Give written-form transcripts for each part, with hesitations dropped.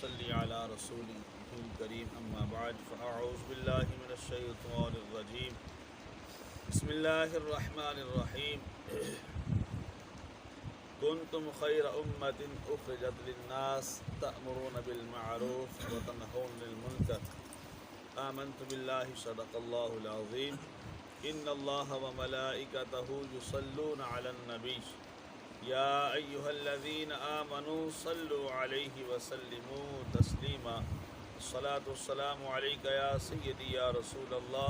صلی علی رسول الکریم اما بعد فاعوذ باللہ من الشیطان الرجیم بسم اللہ الرحمن الرحیم کنتم خیر امت اخرجت للناس تأمرون بالمعروف وتنہون عن المنکر آمنت باللہ صدق اللہ العظیم ان اللہ وملائکتہ یصلون علی النبی یا ایہا الذین آمنوا صلوا علیہ وسلموا تسلیما الصلاۃ والسلام علیک یا سیدی یا رسول اللہ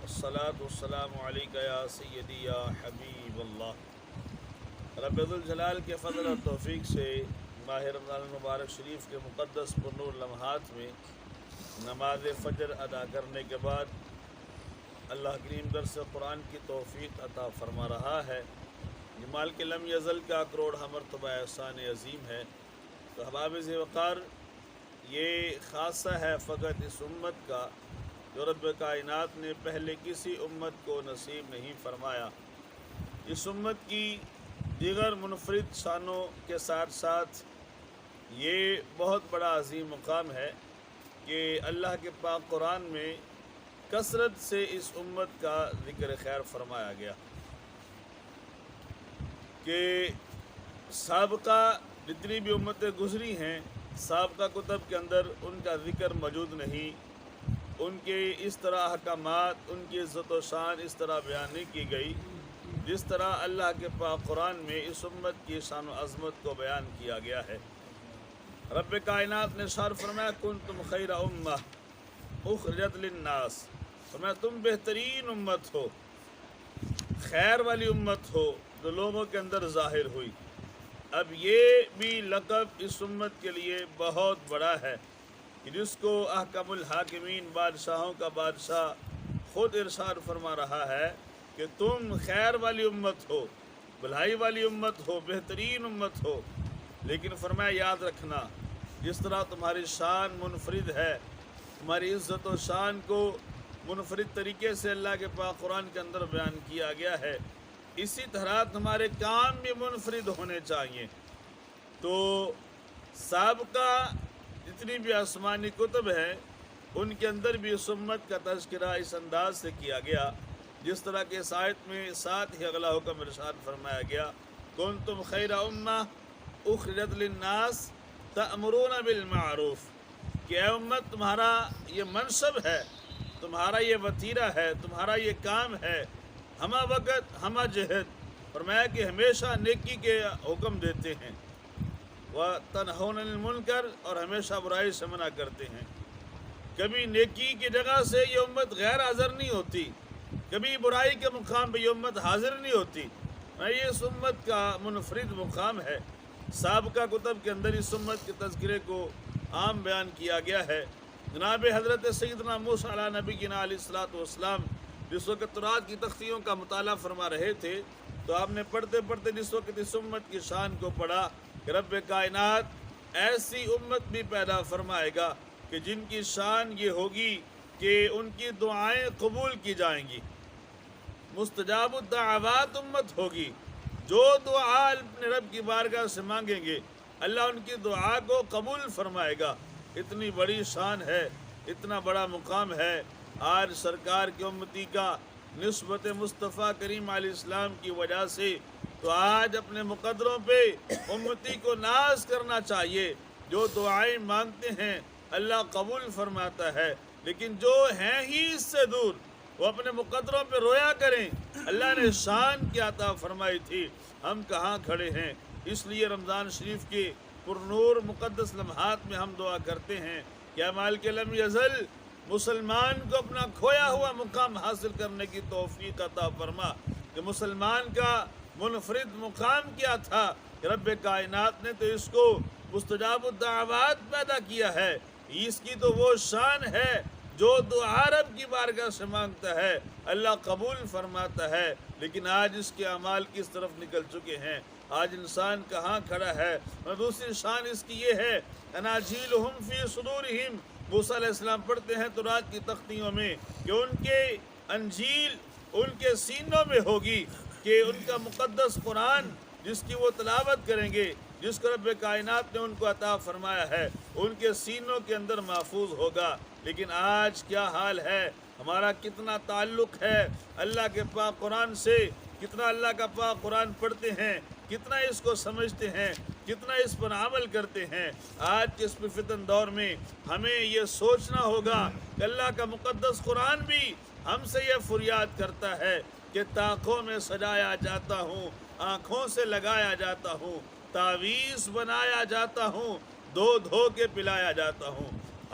الصلاۃ والسلام علیک یا سیدی یا حبیب اللہ۔ رب ذوالجلال کے فضل اور توفیق سے ماہ رمضان المبارک شریف کے مقدس پرنور لمحات میں نماز فجر ادا کرنے کے بعد اللہ کریم درس قرآن کی توفیق عطا فرما رہا ہے۔ جمال کے لم یزل کا کروڑ مرتبہ احسان عظیم ہے۔ تو احباب وقار، یہ خاصہ ہے فقط اس امت کا جو رب کائنات نے پہلے کسی امت کو نصیب نہیں فرمایا۔ اس امت کی دیگر منفرد شانوں کے ساتھ ساتھ یہ بہت بڑا عظیم مقام ہے کہ اللہ کے پاک قرآن میں کثرت سے اس امت کا ذکر خیر فرمایا گیا کہ سابقہ جتنی بھی امتیں گزری ہیں سابقہ کتب کے اندر ان کا ذکر موجود نہیں، ان کے اس طرح احکامات، ان کی عزت و شان اس طرح بیان نہیں کی گئی جس طرح اللہ کے پاک قرآن میں اس امت کی شان و عظمت کو بیان کیا گیا ہے۔ رب کائنات نے ارشاد فرمایا کنتم خیر امہ اخرجت للناس، فرمایا تم بہترین امت ہو، خیر والی امت ہو جو لوگوں کے اندر ظاہر ہوئی۔ اب یہ بھی لقب اس امت کے لیے بہت بڑا ہے کہ جس کو احکم الحاکمین بادشاہوں کا بادشاہ خود ارشاد فرما رہا ہے کہ تم خیر والی امت ہو، بھلائی والی امت ہو، بہترین امت ہو۔ لیکن فرمایا یاد رکھنا جس طرح تمہاری شان منفرد ہے، تمہاری عزت و شان کو منفرد طریقے سے اللہ کے پاک قرآن کے اندر بیان کیا گیا ہے، اسی طرح تمہارے کام بھی منفرد ہونے چاہیے۔ تو سابقہ جتنی بھی آسمانی کتب ہیں ان کے اندر بھی اس امت کا تذکرہ اس انداز سے کیا گیا جس طرح کے اس آیت میں ساتھ ہی اگلا حکم ارشاد فرمایا گیا کنتم خیر امہ اخرجت للناس تأمرون بالمعروف، کہ اے امت تمہارا یہ منصب ہے، تمہارا یہ وتیرہ ہے، تمہارا یہ کام ہے، ہمہ وقت ہمہ جہد، فرمایا کہ ہمیشہ نیکی کے حکم دیتے ہیں، وَتَنْهُونَ عَنِ الْمُنْكَرِ، اور ہمیشہ برائی سے منع کرتے ہیں۔ کبھی نیکی کی جگہ سے یہ امت غیر حاضر نہیں ہوتی، کبھی برائی کے مقام پہ یہ امت حاضر نہیں ہوتی۔ یہ اس امت کا منفرد مقام ہے۔ سابقہ کتب کے اندر اس امت کے تذکرے کو عام بیان کیا گیا ہے۔ جناب حضرت سیدنا موسیٰ علیہ نبینا علیہ الصلوۃ والسلام جس وقت تورات کی تختیوں کا مطالعہ فرما رہے تھے تو آپ نے پڑھتے پڑھتے جس وقت اس امت کی شان کو پڑھا کہ رب کائنات ایسی امت بھی پیدا فرمائے گا کہ جن کی شان یہ ہوگی کہ ان کی دعائیں قبول کی جائیں گی، مستجاب الدعوات امت ہوگی، جو دعا اپنے رب کی بارگاہ سے مانگیں گے اللہ ان کی دعا کو قبول فرمائے گا۔ اتنی بڑی شان ہے، اتنا بڑا مقام ہے۔ آج سرکار کی امتی کا نسبت مصطفیٰ کریم علیہ السلام کی وجہ سے تو آج اپنے مقدروں پہ امتی کو ناز کرنا چاہیے۔ جو دعائیں مانگتے ہیں اللہ قبول فرماتا ہے، لیکن جو ہیں ہی اس سے دور وہ اپنے مقدروں پہ رویا کریں اللہ نے شان کی عطا فرمائی تھی، ہم کہاں کھڑے ہیں۔ اس لیے رمضان شریف کے پرنور مقدس لمحات میں ہم دعا کرتے ہیں کہ مال کے لم یزل مسلمان کو اپنا کھویا ہوا مقام حاصل کرنے کی توفیق عطا فرما۔ کہ مسلمان کا منفرد مقام کیا تھا کہ رب کائنات نے تو اس کو مستجاب الدعوات پیدا کیا ہے، اس کی تو وہ شان ہے جو دعا رب کی بارگاہ سے مانگتا ہے اللہ قبول فرماتا ہے۔ لیکن آج اس کے اعمال کس طرف نکل چکے ہیں، آج انسان کہاں کھڑا ہے۔ اور دوسری شان اس کی یہ ہے اناجیلہم فی صدورہم، موسیٰ علیہ السلام پڑھتے ہیں تورات کی تختیوں میں کہ ان کے انجیل ان کے سینوں میں ہوگی، کہ ان کا مقدس قرآن جس کی وہ تلاوت کریں گے جس کو رب کائنات نے ان کو عطا فرمایا ہے ان کے سینوں کے اندر محفوظ ہوگا۔ لیکن آج کیا حال ہے، ہمارا کتنا تعلق ہے اللہ کے پاک قرآن سے، کتنا اللہ کا پاک قرآن پڑھتے ہیں، کتنا اس کو سمجھتے ہیں، کتنا اس پر عمل کرتے ہیں۔ آج کے اس فتن دور میں ہمیں یہ سوچنا ہوگا کہ اللہ کا مقدس قرآن بھی ہم سے یہ فریاد کرتا ہے کہ طاقوں میں سجایا جاتا ہوں، آنکھوں سے لگایا جاتا ہوں، تعویذ بنایا جاتا ہوں، دھو کے پلایا جاتا ہوں۔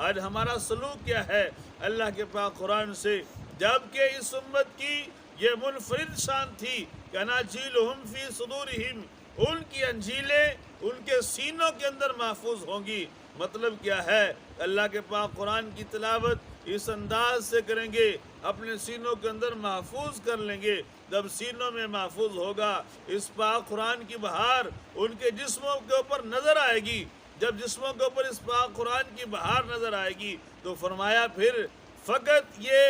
آج ہمارا سلوک کیا ہے اللہ کے پاک قرآن سے؟ جبکہ اس امت کی یہ منفرد شان تھی کہ اناجیلہم فی صدورہم، ان کی انجیلیں ان کے سینوں کے اندر محفوظ ہوں گی۔ مطلب کیا ہے؟ اللہ کے پاک قرآن کی تلاوت اس انداز سے کریں گے، اپنے سینوں کے اندر محفوظ کر لیں گے۔ جب سینوں میں محفوظ ہوگا اس پاک قرآن کی بہار ان کے جسموں کے اوپر نظر آئے گی۔ جب جسموں کے اوپر اس پاک قرآن کی بہار نظر آئے گی تو فرمایا پھر فقط یہ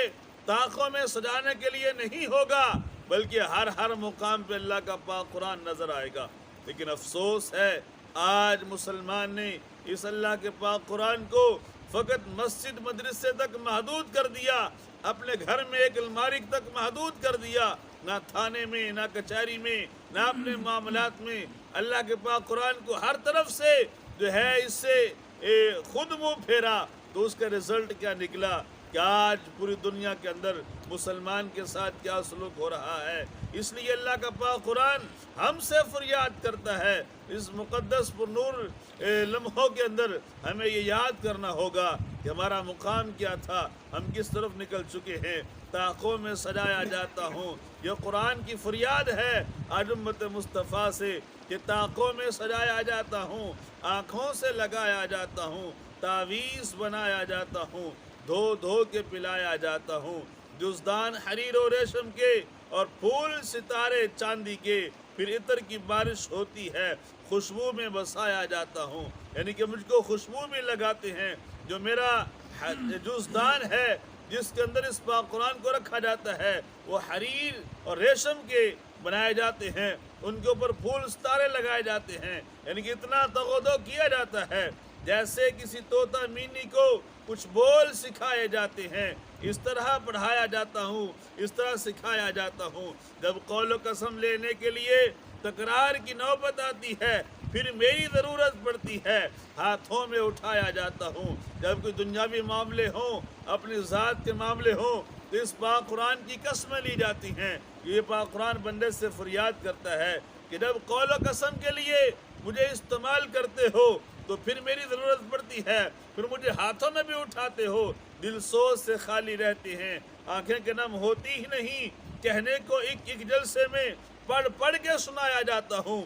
طاقوں میں سجانے کے لیے نہیں ہوگا بلکہ ہر مقام پہ اللہ کا پاک قرآن نظر آئے گا۔ لیکن افسوس ہے آج مسلمان نے اس اللہ کے پاک قرآن کو فقط مسجد مدرسے تک محدود کر دیا، اپنے گھر میں ایک الماری تک محدود کر دیا، نہ تھانے میں، نہ کچہری میں، نہ اپنے معاملات میں اللہ کے پاک قرآن کو ہر طرف سے جو ہے اس سے خود منہ پھیرا۔ تو اس کا رزلٹ کیا نکلا کہ آج پوری دنیا کے اندر مسلمان کے ساتھ کیا سلوک ہو رہا ہے۔ اس لیے اللہ کا پاک قرآن ہم سے فریاد کرتا ہے۔ اس مقدس پر نور لمحوں کے اندر ہمیں یہ یاد کرنا ہوگا کہ ہمارا مقام کیا تھا، ہم کس طرف نکل چکے ہیں۔ طاقوں میں سجایا جاتا ہوں، یہ قرآن کی فریاد ہے آج امت مصطفیٰ سے کہ طاقوں میں سجایا جاتا ہوں، آنکھوں سے لگایا جاتا ہوں، تعویذ بنایا جاتا ہوں، دھو کے پلایا جاتا ہوں، جزدان حریر و ریشم کے اور پھول ستارے چاندی کے، پھر عطر کی بارش ہوتی ہے، خوشبو میں بسایا جاتا ہوں، یعنی کہ مجھ کو خوشبو بھی لگاتے ہیں۔ جو میرا جزدان ہے جس کے اندر اس پاک قرآن کو رکھا جاتا ہے وہ حریر اور ریشم کے بنائے جاتے ہیں، ان کے اوپر پھول ستارے لگائے جاتے ہیں، یعنی کہ اتنا تغدو کیا جاتا ہے جیسے کسی طوطا مینی کو کچھ بول سکھائے جاتے ہیں، اس طرح پڑھایا جاتا ہوں، اس طرح سکھایا جاتا ہوں۔ جب قول و قسم لینے کے لیے تکرار کی نوبت آتی ہے پھر میری ضرورت پڑتی ہے، ہاتھوں میں اٹھایا جاتا ہوں۔ جب کوئی دنیاوی معاملے ہوں، اپنی ذات کے معاملے ہوں تو اس پاک قرآن کی قسمیں لی جاتی ہیں۔ یہ پاک قرآن بندے سے فریاد کرتا ہے کہ جب قول و قسم کے لیے مجھے استعمال کرتے ہو تو پھر میری ضرورت پڑتی ہے، پھر مجھے ہاتھوں میں بھی اٹھاتے ہو، دل سوز سے خالی رہتے ہیں، آنکھیں کے نم ہوتی ہی نہیں، کہنے کو ایک جلسے میں پڑھ کے سنایا جاتا ہوں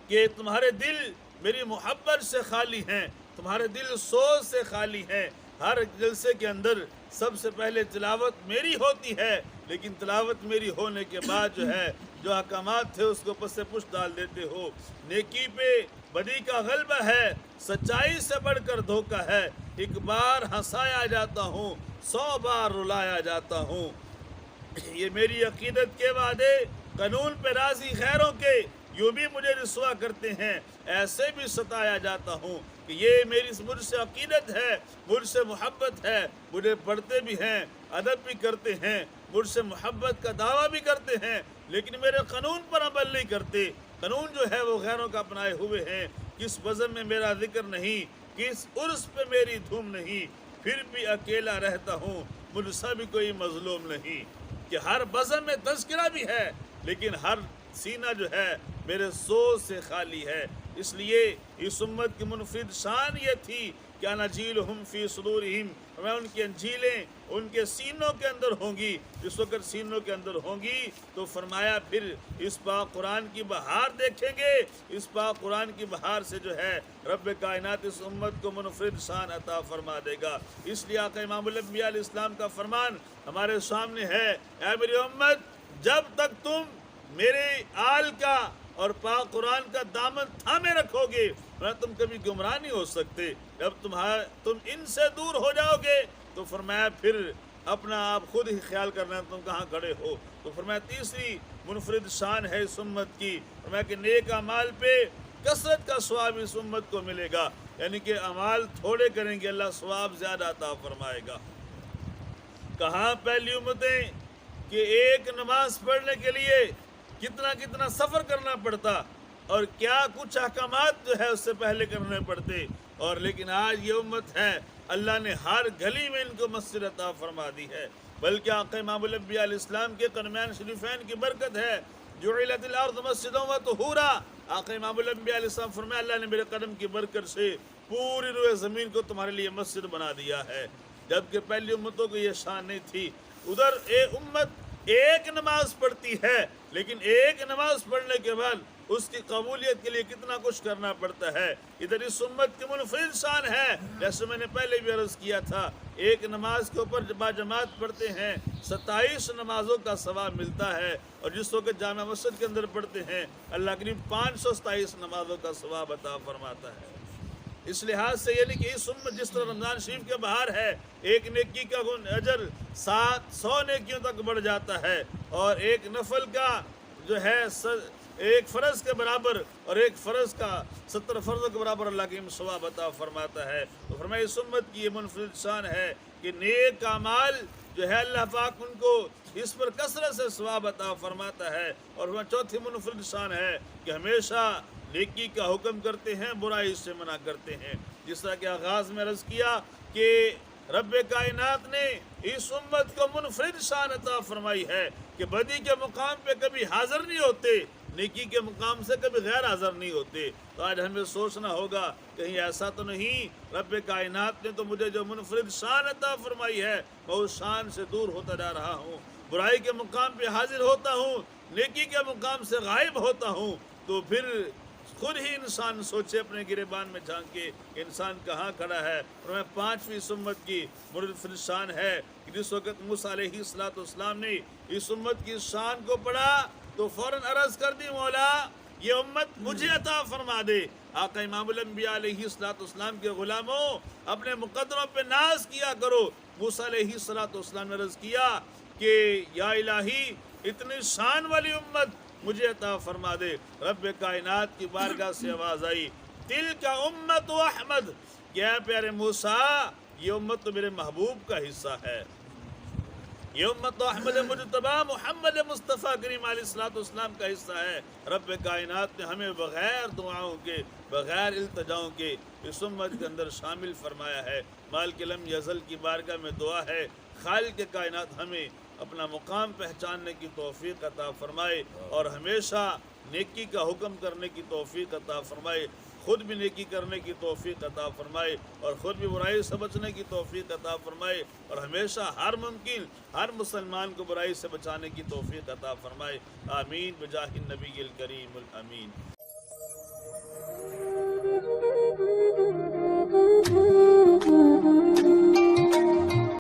کہ تمہارے دل میری محبت سے خالی ہیں، تمہارے دل سوز سے خالی ہیں۔ ہر جلسے کے اندر سب سے پہلے تلاوت میری ہوتی ہے، لیکن تلاوت میری ہونے کے بعد جو ہے جو احکامات تھے اس کو پس سے پش ڈال دیتے ہو۔ نیکی پہ بدی کا غلبہ ہے، سچائی سے بڑھ کر دھوکہ ہے، ایک بار ہنسایا جاتا ہوں، 100 بار رلایا جاتا ہوں۔ یہ میری عقیدت کے وعدے قانون پہ راضی غیروں کے یوں بھی مجھے رسوا کرتے ہیں، ایسے بھی ستایا جاتا ہوں کہ یہ میری مجھ سے عقیدت ہے، مجھ سے محبت ہے، مجھے پڑھتے بھی ہیں، ادب بھی کرتے ہیں، مجھ سے محبت کا دعویٰ بھی کرتے ہیں، لیکن میرے قانون پر عمل نہیں کرتے۔ قانون جو ہے وہ غیروں کا اپنائے ہوئے ہیں۔ کس بزم میں میرا ذکر نہیں، کس عرس پہ میری دھوم نہیں، پھر بھی اکیلا رہتا ہوں، مجھ سے بھی کوئی مظلوم نہیں۔ کہ ہر بزم میں تذکرہ بھی ہے لیکن ہر سینہ جو ہے میرے سوز سے خالی ہے۔ اس لیے اس امت کی منفرد شان یہ تھی کہ اناجیلہم فی صدورہم، میں ان کی انجیلیں ان کے سینوں کے اندر ہوں گی۔ جس وقت سینوں کے اندر ہوں گی تو فرمایا پھر اس پاک قرآن کی بہار دیکھیں گے، اس پاک قرآن کی بہار سے جو ہے رب کائنات اس امت کو منفرد شان عطا فرما دے گا۔ اس لیے آقا امام الانبیاء علیہ السلام کا فرمان ہمارے سامنے ہے، اے میری امت، جب تک تم میرے آل کا اور پاک قرآن کا دامن تھامے رکھو گے ورنہ تم کبھی گمراہ نہیں ہو سکتے۔ جب تم ان سے دور ہو جاؤ گے تو فرمایا پھر اپنا آپ خود ہی خیال کرنا تم کہاں کھڑے ہو۔ تو فرمایا تیسری منفرد شان ہے اس امت کی، فرمایا کہ نیک اعمال پہ کثرت کا ثواب اس امت کو ملے گا، یعنی کہ اعمال تھوڑے کریں گے اللہ ثواب زیادہ عطا فرمائے گا۔ کہاں پہلی امتیں کہ ایک نماز پڑھنے کے لیے کتنا سفر کرنا پڑتا اور کیا کچھ احکامات جو ہے اس سے پہلے کرنے پڑتے، اور لیکن آج یہ امت ہے اللہ نے ہر گلی میں ان کو مسجد عطا فرما دی ہے، بلکہ آقا امام الانبیاء علیہ السلام کے قدمین شریفین کی برکت ہے، جعلت الارض مسجدا وطہورا۔ آقا امام الانبیاء علیہ السلام فرمایا اللہ نے میرے قدم کی برکت سے پوری روئے زمین کو تمہارے لیے مسجد بنا دیا ہے، جبکہ پہلی امتوں کو یہ شان نہیں تھی۔ ادھر ایک امت ایک نماز پڑھتی ہے، لیکن ایک نماز پڑھنے کے بعد اس کی قبولیت کے لیے کتنا کچھ کرنا پڑتا ہے۔ ادھر اس امت کی منفرد شان ہے، جیسے میں نے پہلے بھی عرض کیا تھا، ایک نماز کے اوپر با جماعت پڑھتے ہیں 27 نمازوں کا ثواب ملتا ہے، اور جس وقت جامع مسجد کے اندر پڑھتے ہیں اللہ قریب 527 نمازوں کا ثواب عطا فرماتا ہے۔ اس لحاظ سے یعنی کہ اس امت جس طرح رمضان شریف کے باہر ہے، ایک نیکی کا اجر 700 نیکیوں تک بڑھ جاتا ہے، اور ایک نفل کا جو ہے ایک فرض کے برابر اور ایک فرض کا 70 فرضوں کے برابر اللہ کی ثواب عطا فرماتا ہے۔ تو فرمایا اس امت کی یہ منفرد شان ہے کہ نیک اعمال جو ہے اللہ پاک ان کو اس پر کثرت سے ثواب عطا فرماتا ہے، اور وہ چوتھی منفرد شان ہے کہ ہمیشہ نیکی کا حکم کرتے ہیں، برائی سے منع کرتے ہیں۔ جس طرح کہ آغاز میں عرض کیا کہ رب کائنات نے اس امت کو منفرد شان عطا فرمائی ہے کہ بدی کے مقام پہ کبھی حاضر نہیں ہوتے، نیکی کے مقام سے کبھی غیر حاضر نہیں ہوتے۔ تو آج ہمیں سوچنا ہوگا کہیں ایسا تو نہیں رب کائنات نے تو مجھے جو منفرد شان عطا فرمائی ہے میں اس شان سے دور ہوتا جا رہا ہوں، برائی کے مقام پہ حاضر ہوتا ہوں، نیکی کے مقام سے غائب ہوتا ہوں۔ تو پھر خود ہی انسان سوچے اپنے گریبان میں جھانک کے کہ انسان کہاں کھڑا ہے۔ اور میں 5ویں امت کی منفرد شان ہے کہ جس وقت موسیٰ علیہ السلام نے اس امت کی شان کو پڑھا تو فوراً عرض کر دی مولا یہ امت مجھے عطا فرما دے۔ آقا امام الانبیاء علیہ السلام کے غلاموں اپنے مقدروں پہ ناز کیا کرو۔ موسیٰ علیہ السلام نے عرض کیا کہ یا الہی اتنی شان والی امت مجھے عطا فرما دے۔ رب کائنات کی بارگاہ سے آواز آئی تلک امت احمد، کیا پیارے موسیٰ یہ امت تو میرے محبوب کا حصہ ہے، یہ امت تو احمد مجتبی محمد مصطفیٰ کریم علیہ السلام کا حصہ ہے۔ رب کائنات نے ہمیں بغیر دعاؤں کے بغیر التجاؤں کے اس امت کے اندر شامل فرمایا ہے۔ مالک لم یزل کی بارگاہ میں دعا ہے خالق کائنات ہمیں اپنا مقام پہچاننے کی توفیق عطا فرمائے اور ہمیشہ نیکی کا حکم کرنے کی توفیق عطا فرمائے، خود بھی نیکی کرنے کی توفیق عطا فرمائے اور خود بھی برائی سے بچنے کی توفیق عطا فرمائے، اور ہمیشہ ہر ممکن ہر مسلمان کو برائی سے بچانے کی توفیق عطا فرمائے۔ آمین بجاہ النبی الکریم الامین۔